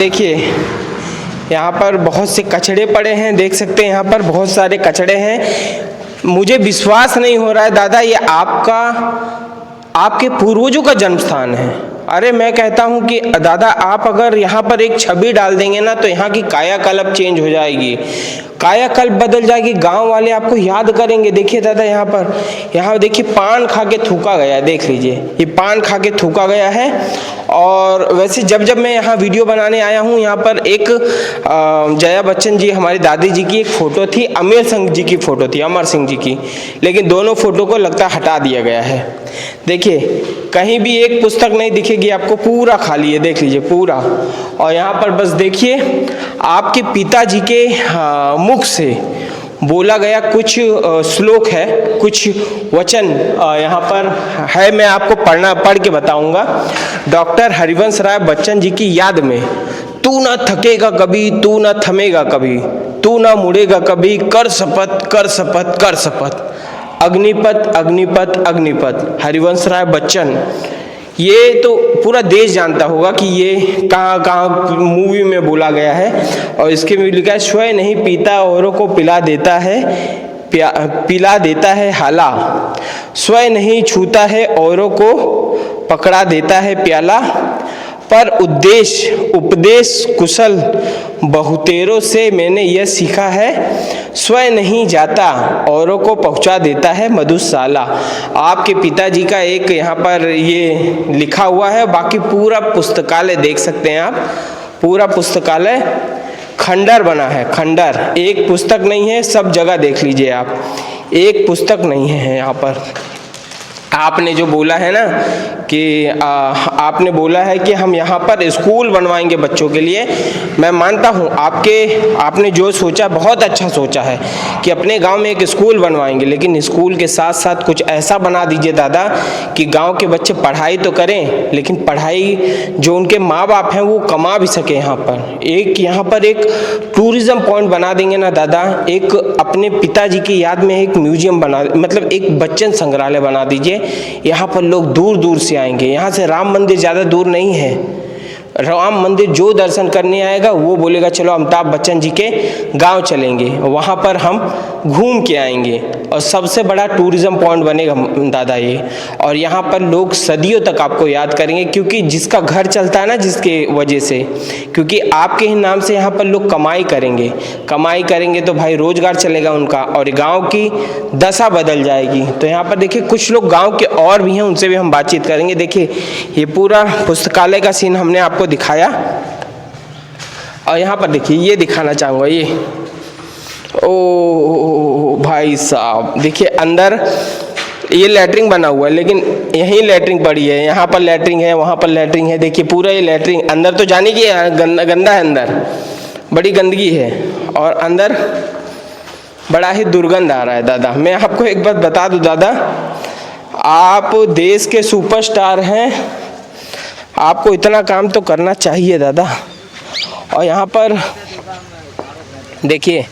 देखिए यहाँ पर बहुत से कचड़े पड़े हैं, देख सकते हैं यहाँ पर बहुत सारे कचड़े हैं। मुझे विश्वास नहीं हो रहा है दादा, ये आपके पूर्वजों का जन्म स्थान है। अरे मैं कहता हूँ कि दादा आप अगर यहाँ पर एक छवि डाल देंगे ना तो यहाँ की कायाकल्प चेंज हो जाएगी, कायाकल्प बदल जाएगी, गांव वाले आपको याद करेंगे। देखिए दादा यहाँ देखिए पान खा के थूका गया है, देख लीजिए ये पान खा के थूका गया है। और वैसे जब मैं यहाँ वीडियो बनाने आया हूँ, यहाँ पर एक जया बच्चन जी हमारी दादी जी की एक फ़ोटो थी, अमर सिंह जी की फ़ोटो थी, अमर सिंह जी की, लेकिन दोनों फ़ोटो को लगता है हटा दिया गया है। देखिए कहीं भी एक पुस्तक नहीं दिखेगी आपको, पूरा खाली है, देख लीजिए पूरा। और यहाँ पर बस देखिए आपके पिताजी के मुख से बोला गया कुछ श्लोक है, कुछ वचन यहाँ पर है, मैं आपको पढ़ के बताऊंगा। डॉक्टर हरिवंश राय बच्चन जी की याद में, तू ना थकेगा कभी, तू ना थमेगा कभी, तू ना मुड़ेगा कभी, कर शपथ कर शपथ कर शपथ, अग्निपथ अग्निपथ अग्निपथ। हरिवंश राय बच्चन, ये तो पूरा देश जानता होगा कि ये कहाँ मूवी में बोला गया है। और इसके में लिखा है, स्वयं नहीं पीता औरों को पिला देता है हाला, स्वयं नहीं छूता है औरों को पकड़ा देता है प्याला, पर उपदेश कुशल बहुतेरों से मैंने यह सीखा है, स्वयं नहीं जाता औरों को पहुंचा देता है मधुशाला। आपके पिताजी का एक यहाँ पर ये लिखा हुआ है। बाकी पूरा पुस्तकालय देख सकते हैं आप, पूरा पुस्तकालय खंडर बना है, खंडर। एक पुस्तक नहीं है, सब जगह देख लीजिए आप, एक पुस्तक नहीं है यहाँ पर। आपने जो बोला है ना कि आपने बोला है कि हम यहाँ पर स्कूल बनवाएंगे बच्चों के लिए, मैं मानता हूँ आपने जो सोचा बहुत अच्छा सोचा है कि अपने गांव में एक स्कूल बनवाएंगे, लेकिन स्कूल के साथ साथ कुछ ऐसा बना दीजिए दादा कि गांव के बच्चे पढ़ाई तो करें, लेकिन पढ़ाई जो उनके माँ बाप हैं वो कमा भी सके। यहाँ पर एक टूरिज्म पॉइंट बना देंगे ना दादा, एक अपने पिताजी की याद में एक म्यूजियम बना, मतलब एक बच्चन संग्रहालय बना दीजिए। यहाँ पर लोग दूर दूर से आएंगे, यहाँ से राम मंदिर ज़्यादा दूर नहीं है। राम मंदिर जो दर्शन करने आएगा वो बोलेगा चलो अमिताभ बच्चन जी के गांव चलेंगे, वहाँ पर हम घूम के आएंगे, और सबसे बड़ा टूरिज्म पॉइंट बनेगा दादा ये। और यहाँ पर लोग सदियों तक आपको याद करेंगे, क्योंकि जिसका घर चलता है ना, जिसके वजह से, क्योंकि आपके ही नाम से यहाँ पर लोग कमाई करेंगे तो भाई रोजगार चलेगा उनका, और गाँव की दशा बदल जाएगी। तो यहाँ पर देखिए कुछ लोग गाँव के और भी हैं, उनसे भी हम बातचीत करेंगे। देखिए ये पूरा पुस्तकालय का सीन हमने आपको दिखाया। और यहाँ पर देखिए ये दिखाना चाहूँगा, ये ओ भाई साहब देखिए अंदर ये लैट्रिन बना हुआ है, लेकिन यहीं लैट्रिन पड़ी है, यहाँ पर लैट्रिन है, वहाँ पर लैट्रिन है। देखिए पूरा ये लैट्रिन, अंदर तो जाने की गंदा है, अंदर बड़ी गंदगी है, और अंदर बड़ा ही दुर्गंध आ रहा है। दादा मैं आपको एक बात बता दूं दादा, आप देश के सुपरस्टार हैं, आपको इतना काम तो करना चाहिए दादा। और यहाँ पर देखिए,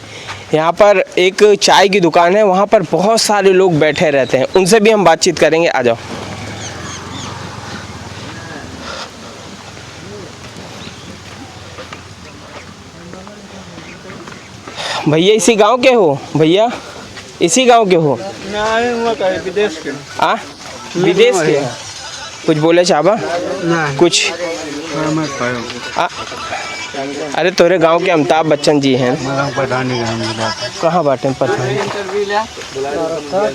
यहाँ पर एक चाय की दुकान है, वहाँ पर बहुत सारे लोग बैठे रहते हैं, उनसे भी हम बातचीत करेंगे। आ जाओ भैया, इसी गांव के हो भैया? इसी गांव के हो? विदेश के। विदेश के? कुछ बोले चाबा कुछ? अरे तोरे गांव के अमिताभ बच्चन जी हैं। कहाँ बाटे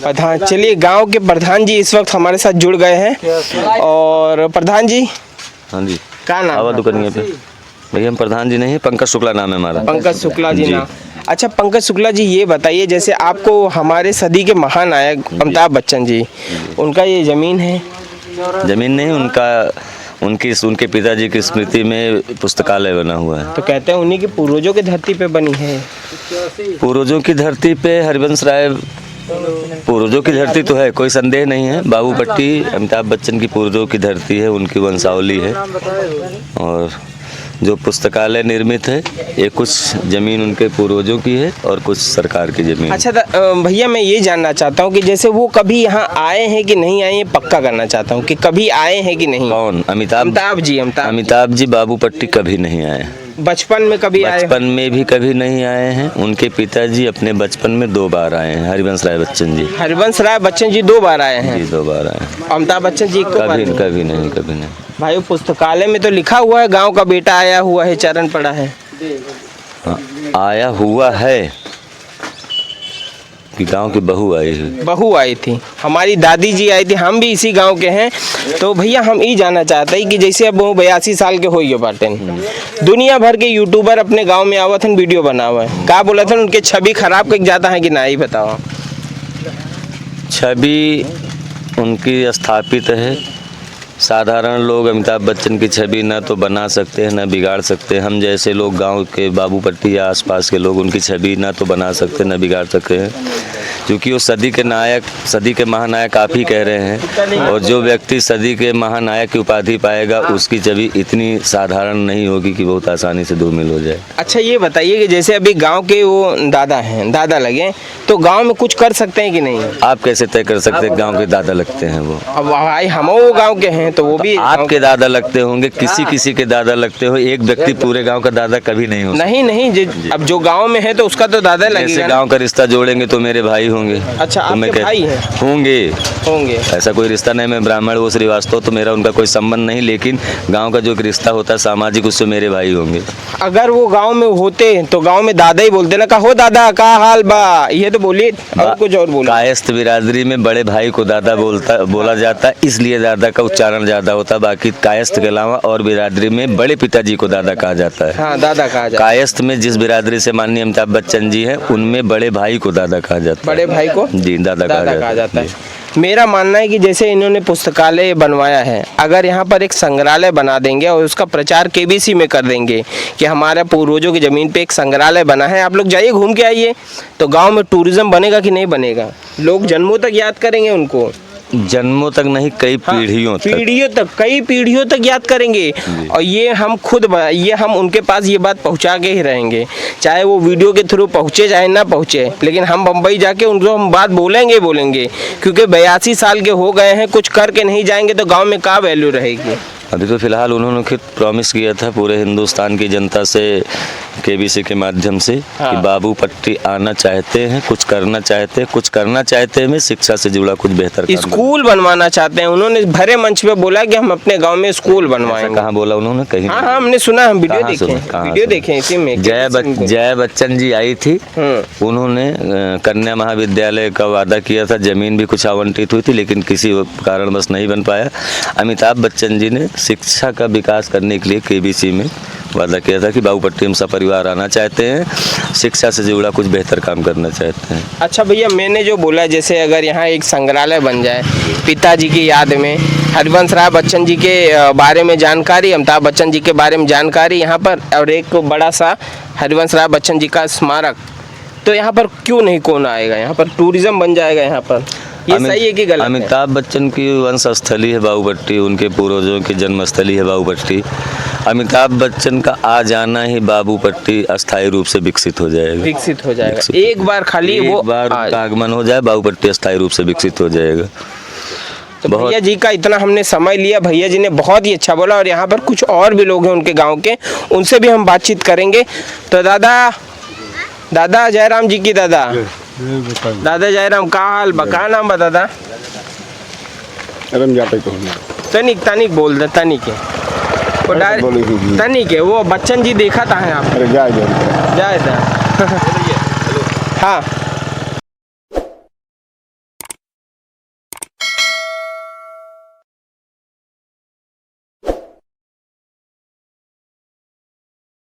प्रधान? चलिए गांव के प्रधान जी इस वक्त हमारे साथ जुड़ गए हैं। और प्रधान जी, हाँ जी, क्या नाम है? दुकानिया पे भैया हम प्रधान जी नहीं, पंकज शुक्ला नाम है हमारा। पंकज शुक्ला जी नाम। अच्छा पंकज शुक्ला जी, ये बताइए जैसे आपको हमारे सदी के महान नायक अमिताभ बच्चन जी, उनका ये जमीन है? जमीन नहीं, उनके पिताजी की स्मृति में पुस्तकालय बना हुआ है। तो कहते हैं उन्हीं की पूर्वजों की धरती पे बनी है। पूर्वजों की धरती पे हरिवंश राय पूर्वजों की धरती तो है, कोई संदेह नहीं है। बाबूपट्टी अमिताभ बच्चन की पूर्वजों की धरती है, उनकी वंशावली है। और जो पुस्तकालय निर्मित है ये कुछ जमीन उनके पूर्वजों की है और कुछ सरकार की जमीन। अच्छा भैया मैं ये जानना चाहता हूँ कि जैसे वो कभी यहाँ आए हैं कि नहीं आए, पक्का करना चाहता हूँ कि कभी आए हैं कि नहीं। कौन? अमिताभ जी बाबूपट्टी कभी नहीं आए। बचपन में कभी आए? बचपन में भी कभी नहीं आए हैं। उनके पिताजी अपने बचपन में 2 बार आए हैं, हरिवंश राय बच्चन जी। हरिवंश राय बच्चन जी 2 बार आए हैं? जी 2 बार आए हैं। अमिताभ बच्चन जी 1 बार? कभी नहीं। भाई पुस्तकालय में तो लिखा हुआ है गांव का बेटा आया हुआ है, चरण पड़ा है। हाँ, आया हुआ है कि गांव की बहू आई है। बहू आई थी, हमारी दादी जी आई थी, हम भी इसी गांव के हैं। तो भैया हम ये जानना चाहते हैं कि जैसे अब वो 82 साल के हो गए बाटेन, दुनिया भर के यूट्यूबर अपने गांव में आवत हैं, वीडियो बनावा है, का बोला था उनके छवि खराब कर जाता है कि ना, ही बताओ। छवि उनकी स्थापित है। साधारण लोग अमिताभ बच्चन की छवि ना तो बना सकते हैं ना बिगाड़ सकते हैं। हम जैसे लोग गांव के बाबूपट्टी या आसपास के लोग उनकी छवि ना तो बना सकते ना बिगाड़ सकते हैं, क्योंकि वो सदी के नायक, सदी के महानायक आप ही कह रहे हैं। और जो व्यक्ति सदी के महानायक की उपाधि पाएगा उसकी छवि इतनी साधारण नहीं होगी कि बहुत आसानी से धूमिल हो जाए। अच्छा ये बताइए कि जैसे अभी गांव के वो दादा हैं, दादा लगे तो गांव में कुछ कर सकते हैं कि नहीं? आप कैसे तय कर सकते हैं गांव के दादा लगते हैं वो? अब भाई हम वो गांव के हैं तो वो भी आपके दादा लगते होंगे, किसी के दादा लगते हो। एक व्यक्ति पूरे गांव का दादा कभी नहीं हो सकता। नहीं, अब जो गांव में है तो उसका तो दादा जैसे लगेगा। गांव का रिश्ता जोड़ेंगे तो मेरे भाई होंगे। अच्छा, तो मैं आपके भाई हैं? होंगे। ऐसा कोई रिश्ता नहीं, मैं ब्राह्मण वो श्रीवास्तव, तो मेरा उनका कोई संबंध नहीं, लेकिन गांव का जो रिश्ता होता है सामाजिक, उससे मेरे भाई होंगे। अगर वो गांव में होते तो गांव में दादा ही बोलते ना, कहो दादा का हाल बा, ये तो बोलिए और कुछ और बोलो। कायस्थ बिरादरी में बड़े भाई को दादा बोला जाता है, इसलिए दादा का उच्चारण ज्यादा होता है। बाकी कायस्थ के अलावा और बिरादरी में बड़े पिताजी को दादा कहा जाता है। हाँ, दादा कहा जाता है। कायस्थ में जिस बिरादरी से माननीय अमिताभ बच्चन जी हैं, उनमें बड़े भाई को दादा कहा जाता है। बड़े भाई को जी दादा कहा जाता है। मेरा मानना है कि जैसे इन्होंने पुस्तकालय बनवाया है, अगर यहाँ पर एक संग्रहालय बना देंगे और उसका प्रचार केबीसी में कर देंगे कि हमारे पूर्वजों की ज़मीन पे एक संग्रहालय बना है, आप लोग जाइए घूम के आइए, तो गांव में टूरिज्म बनेगा कि नहीं बनेगा? लोग जन्मों तक याद करेंगे उनको। जन्मों तक नहीं, कई पीढ़ियों तक, कई पीढ़ियों तक याद करेंगे। और ये हम हम उनके पास ये बात पहुंचा के ही रहेंगे, चाहे वो वीडियो के थ्रू पहुंचे चाहे ना पहुंचे, लेकिन हम बम्बई जाके उनको हम बात बोलेंगे, क्योंकि 82 साल के हो गए हैं, कुछ करके नहीं जाएंगे तो गांव में क्या वैल्यू रहेगी? अभी तो फिलहाल उन्होंने खुद प्रॉमिस किया था पूरे हिंदुस्तान की जनता से केबीसी के माध्यम से कि बाबूपट्टी आना चाहते हैं, कुछ करना चाहते हैं, में शिक्षा से जुड़ा कुछ बेहतर काम स्कूल बनवाना चाहते हैं। उन्होंने भरे मंच पे बोला कि हम अपने गांव में स्कूल बनवाएंगे। कहाँ बोला उन्होंने? कहीं? हाँ, हमने सुना, हम वीडियो देखे इसी में। जया बच्चन जी आई थी, उन्होंने कन्या महाविद्यालय का वादा किया था, जमीन भी कुछ आवंटित हुई थी, लेकिन किसी कारणवश नहीं बन पाया। अमिताभ बच्चन जी ने शिक्षा का विकास करने के लिए केबीसी में वादा किया था कि बाबूपट्टी में सपरिवार आना चाहते हैं, शिक्षा से जुड़ा कुछ बेहतर काम करना चाहते हैं। अच्छा भैया, मैंने जो बोला जैसे अगर यहाँ एक संग्रहालय बन जाए पिताजी की याद में, हरिवंश राय बच्चन जी के बारे में जानकारी, अमिताभ बच्चन जी के बारे में जानकारी यहाँ पर, और एक बड़ा सा हरिवंश राय बच्चन जी का स्मारक, तो यहाँ पर क्यों नहीं कौन आएगा? यहाँ पर टूरिज्म बन जाएगा यहाँ पर। ये सही है कि गलत है? अमिताभ बच्चन की वंश स्थली है बाबूपट्टी, उनके पूर्वजों की जन्मस्थली है बाबूपट्टी। अमिताभ बच्चन का आ जाना ही बाबूपट्टी अस्थायी रूप से विकसित हो जाएगा। एक बार खाली वो उनका आगमन हो जाए, बाबूपट्टी अस्थायी रूप से विकसित हो जाएगा। तो भैया जी का इतना हमने समय लिया, भैया जी ने बहुत ही अच्छा बोला, और यहाँ पर कुछ और भी लोग हैं उनके गाँव के, उनसे भी हम बातचीत करेंगे। तो दादा जयराम जी की दादा जयराम, का हाल बा, का नाम बता दादा? तनिक बोल दे, तनिक है वो बच्चन जी देखा था है आप? अरे जाए हाँ